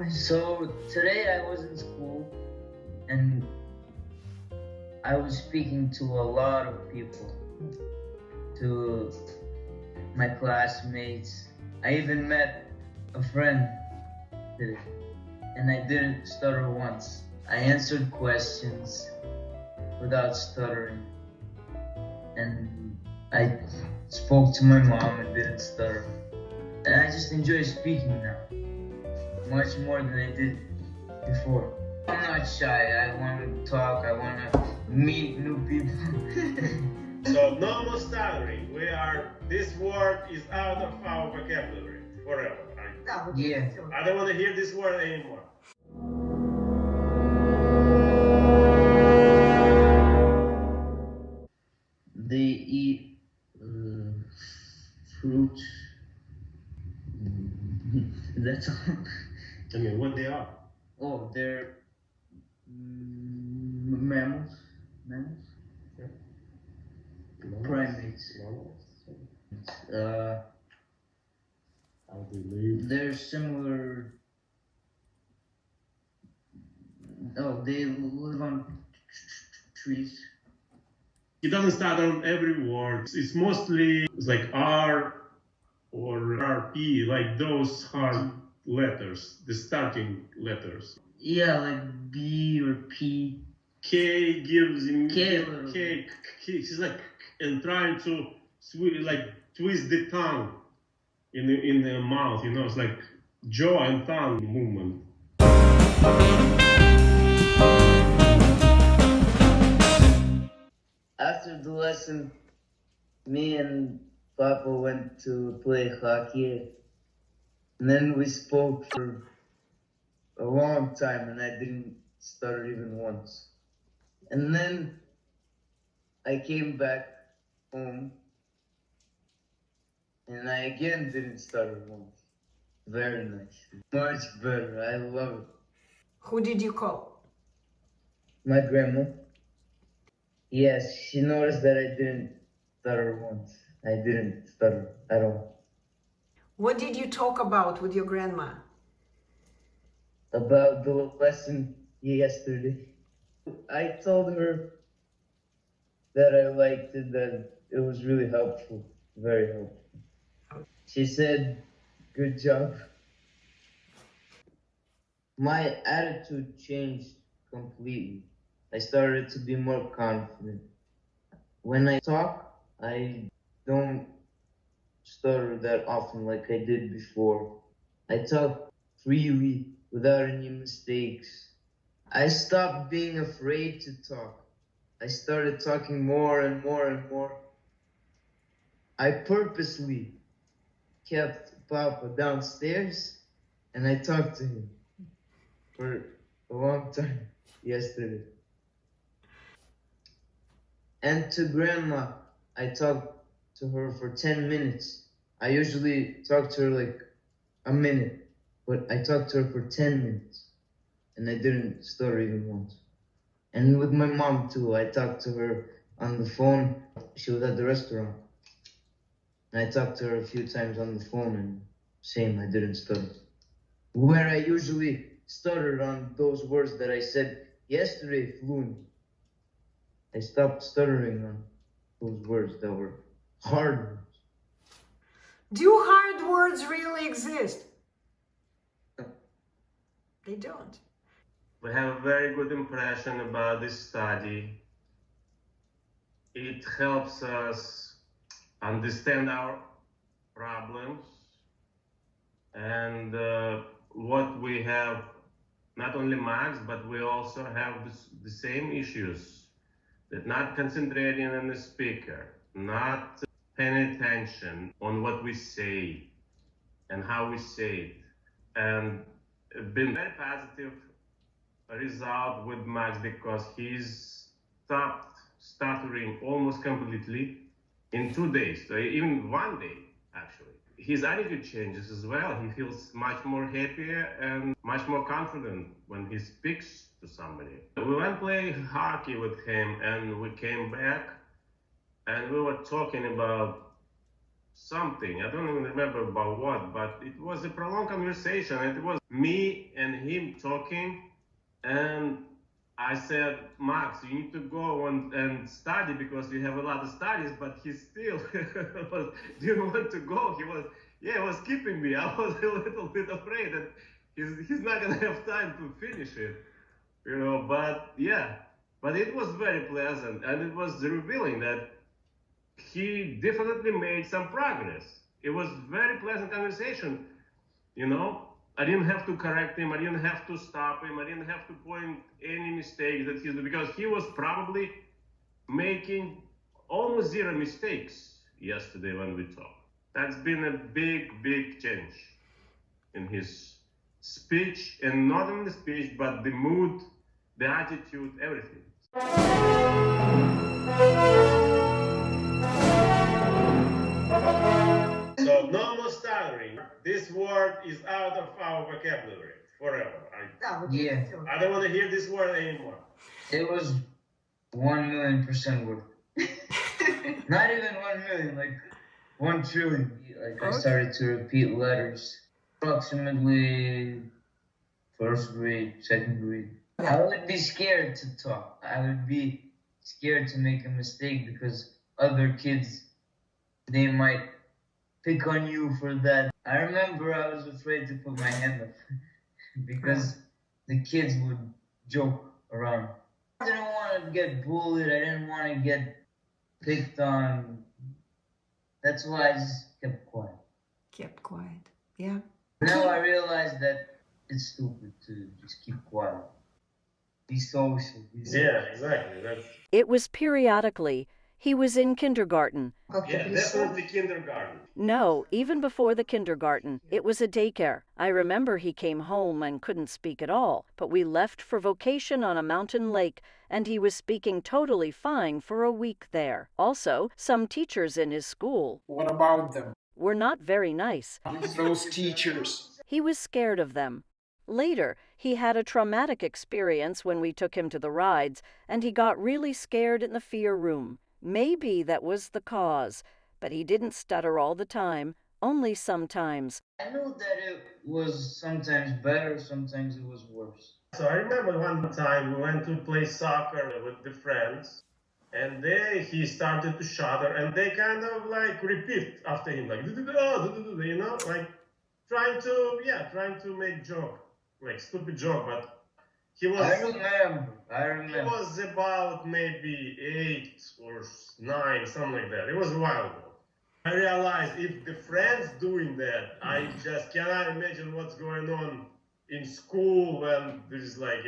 So today I was in school and I was speaking to a lot of people, to my classmates. I even met a friend today, and I didn't stutter once. I answered questions without stuttering, and I spoke to my mom and didn't stutter. And I just enjoy speaking now, much more than I did before. I'm not shy. I want to talk. I want to meet new people. So no more stuttering. This word is out of our vocabulary forever. Yeah. I don't want to hear this word anymore. They eat fruit. That's all. I mean, what they are? Oh, they're mammals. Mammals? Yeah. Primates. How they live? They're similar. Oh, they live on trees. It doesn't start on every word. It's mostly like R or RP, like those hard letters, the starting letters. Yeah, like B or P. K gives him K. He's like and trying to twist the tongue in the mouth. You know, it's like jaw and tongue movement. After the lesson, me and Papa went to play hockey, and then we spoke for a long time, and I didn't stutter even once. And then I came back home, and I again didn't stutter once. Very nice. Much better. I love it. Who did you call? My grandma. Yes, she noticed that I didn't stutter once. I didn't stutter at all. What did you talk about with your grandma? About the lesson yesterday. I told her that I liked it, that it was really helpful, very helpful. She said, good job. My attitude changed completely. I started to be more confident. When I talk, I don't stutter that often like I did before. I talk freely without any mistakes. I stopped being afraid to talk. I started talking more and more and more. I purposely kept Papa downstairs and I talked to him for a long time yesterday. And to Grandma, I talked to her for 10 minutes. I usually talk to her like a minute, but I talked to her for 10 minutes and I didn't stutter even once. And with my mom too, I talked to her on the phone. She was at the restaurant. And I talked to her a few times on the phone and same, I didn't stutter. Where I usually stuttered on those words that I said yesterday fluently, I stopped stuttering on those words that were hard words. Do hard words really exist? They don't. We have a very good impression about this study. It helps us understand our problems and what we have, not only Max, but we also have the same issues, that not concentrating on the speaker, not paying attention on what we say and how we say it. And it's been very positive result with Max because he's stopped stuttering almost completely in 2 days, so even 1 day actually. His attitude changes as well. He feels much more happier and much more confident when he speaks to somebody. We went play hockey with him and we came back and we were talking about something. I don't even remember about what, but it was a prolonged conversation. And it was me and him talking. And I said, Max, you need to go and study because we have a lot of studies, but he still didn't want to go. He was keeping me. I was a little bit afraid that he's not going to have time to finish it, but yeah. But it was very pleasant, and it was revealing that he definitely made some progress. It was very pleasant conversation, I didn't have to correct him. I didn't have to stop him. I didn't have to point any mistakes that he's doing because he was probably making almost zero mistakes yesterday when we talked. That's been a big, big change in his speech, and not only the speech, but the mood, the attitude, everything. So no more stuttering. This word is out of our vocabulary forever. I don't want to hear this word anymore. It was 1,000,000% worth. Not even 1,000,000, like 1,000,000,000,000. Like I started to repeat letters. Approximately first grade, second grade. I would be scared to talk. I would be scared to make a mistake because other kids, they might pick on you for that. I remember I was afraid to put my hand up because the kids would joke around. I didn't want to get bullied. I didn't want to get picked on. That's why I just kept quiet. Kept quiet, yeah. Now I realize that it's stupid to just keep quiet. Be social. Yeah, exactly. It was periodically. He was in kindergarten. Yeah, definitely kindergarten. No, even before the kindergarten, it was a daycare. I remember he came home and couldn't speak at all, but we left for vacation on a mountain lake, and he was speaking totally fine for a week there. Also, some teachers in his school. What about them? Were not very nice. Those teachers. He was scared of them. Later, he had a traumatic experience when we took him to the rides, and he got really scared in the fear room. Maybe that was the cause, but he didn't stutter all the time, only sometimes. I knew that it was sometimes better, sometimes it was worse. So I remember one time we went to play soccer with the friends, and there he started to shudder, and they kind of like repeat after him, like, like trying to make joke, like stupid joke, but he was. I remember. He was about maybe 8 or 9, something like that. It was a while ago. I realized if the friends doing that, I just cannot imagine what's going on in school when there's like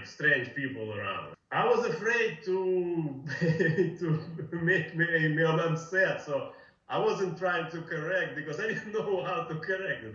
strange people around. I was afraid to make me upset, so I wasn't trying to correct because I didn't know how to correct it.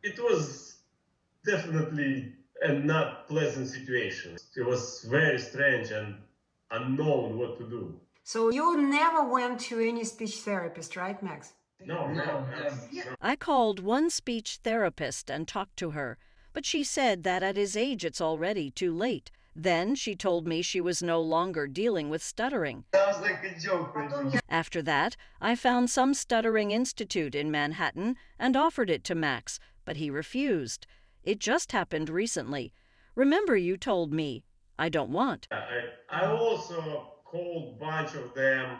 It was definitely a not pleasant situation. It was very strange and unknown what to do. So you never went to any speech therapist, right, Max? No. I called one speech therapist and talked to her, but she said that at his age it's already too late. Then she told me she was no longer dealing with stuttering. Sounds like a joke, right? After that, I found some stuttering institute in Manhattan and offered it to Max, but he refused. It just happened recently. Remember you told me, I don't want. I also called a bunch of them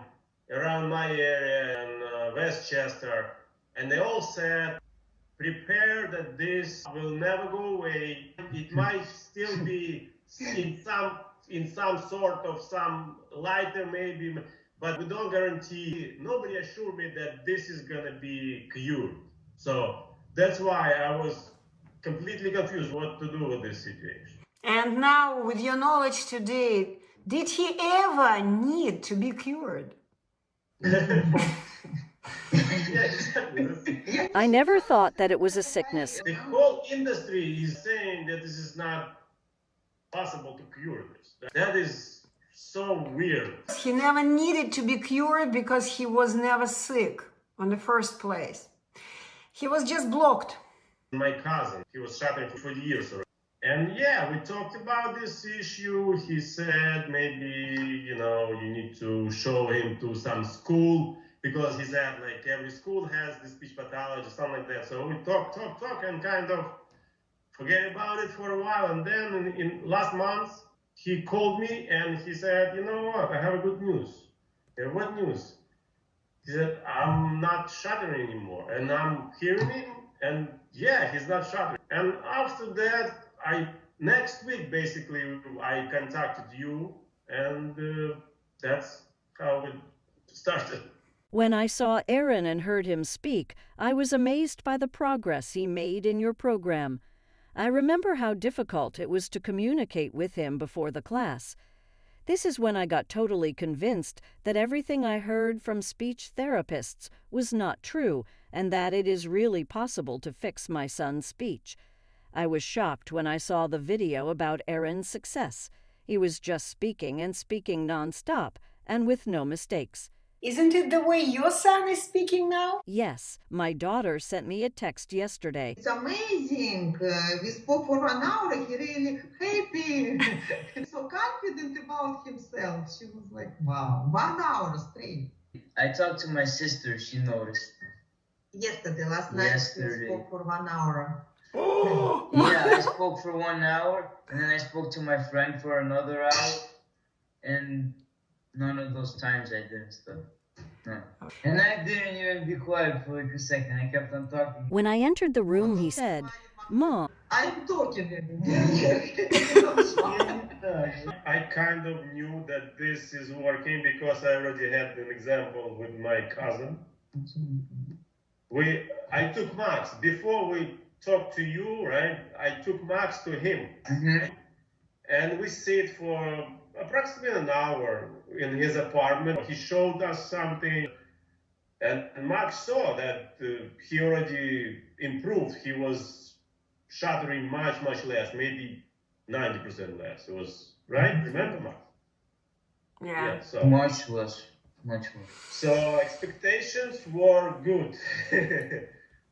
around my area in Westchester, and they all said, prepare that this will never go away. It might still be in some sort of some lighter maybe, but we don't guarantee. Nobody assured me that this is gonna be cured. So that's why I was completely confused what to do with this situation. And now, with your knowledge today, did he ever need to be cured? Yeah, exactly. I never thought that it was a sickness. The whole industry is saying that this is not possible to cure this. That is so weird. He never needed to be cured because he was never sick in the first place. He was just blocked. My cousin, he was stuttering for years already. And yeah, we talked about this issue. He said maybe, you need to show him to some school. because he said like every school has this speech pathology, something like that. So we talk, and kind of forget about it for a while. And then in last month, he called me and he said, you know what, I have a good news. What news? He said, I'm not stuttering anymore. And I'm hearing him, and yeah, he's not stuttering. And after that, next week, basically, I contacted you, and that's how it started. When I saw Aaron and heard him speak, I was amazed by the progress he made in your program. I remember how difficult it was to communicate with him before the class. This is when I got totally convinced that everything I heard from speech therapists was not true and that it is really possible to fix my son's speech. I was shocked when I saw the video about Aaron's success. He was just speaking and speaking non-stop and with no mistakes. Isn't it the way your son is speaking now? Yes, my daughter sent me a text yesterday. It's amazing. We spoke for 1 hour. He really happy. So confident about himself. She was like, wow, 1 hour straight. I talked to my sister, she noticed. Last night we spoke for 1 hour. Oh! Yeah, I spoke for 1 hour, and then I spoke to my friend for another hour, and none of those times I didn't stutter. No. And I didn't even be quiet for like a second. I kept on talking. When I entered the room, he said, Mom. I'm talking. I kind of knew that this is working because I already had an example with my cousin. I took Max. Before we talked to you, right? I took Max to him. Mm-hmm. And we sit for approximately an hour in his apartment. He showed us something, and Max saw that he already improved. He was stuttering much less, maybe 90% less. It was, right? Remember, Max? Yeah. So Much less. So expectations were good.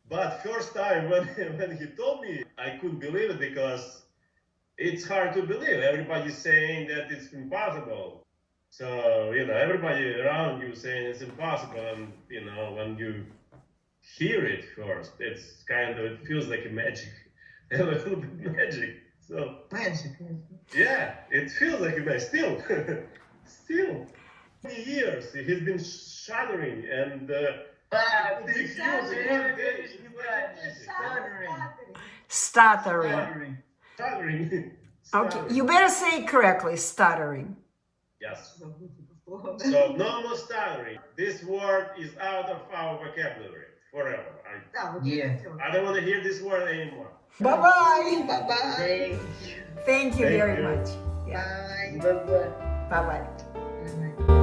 But first time when he told me, I couldn't believe it because it's hard to believe. Everybody's saying that it's impossible. So, everybody around you saying it's impossible. And, when you hear it first, it feels like a magic. A little bit magic. So, Magic. yeah, it feels like a magic. Still. Many years he's been shuddering and Stuttering. stuttering. Okay, you better say it correctly, stuttering. Yes. So no more stuttering. This word is out of our vocabulary forever. I don't want to hear this word anymore. Bye-bye. Bye-bye. Thank you very you. much. Bye. Bye-bye. Bye-bye. Bye.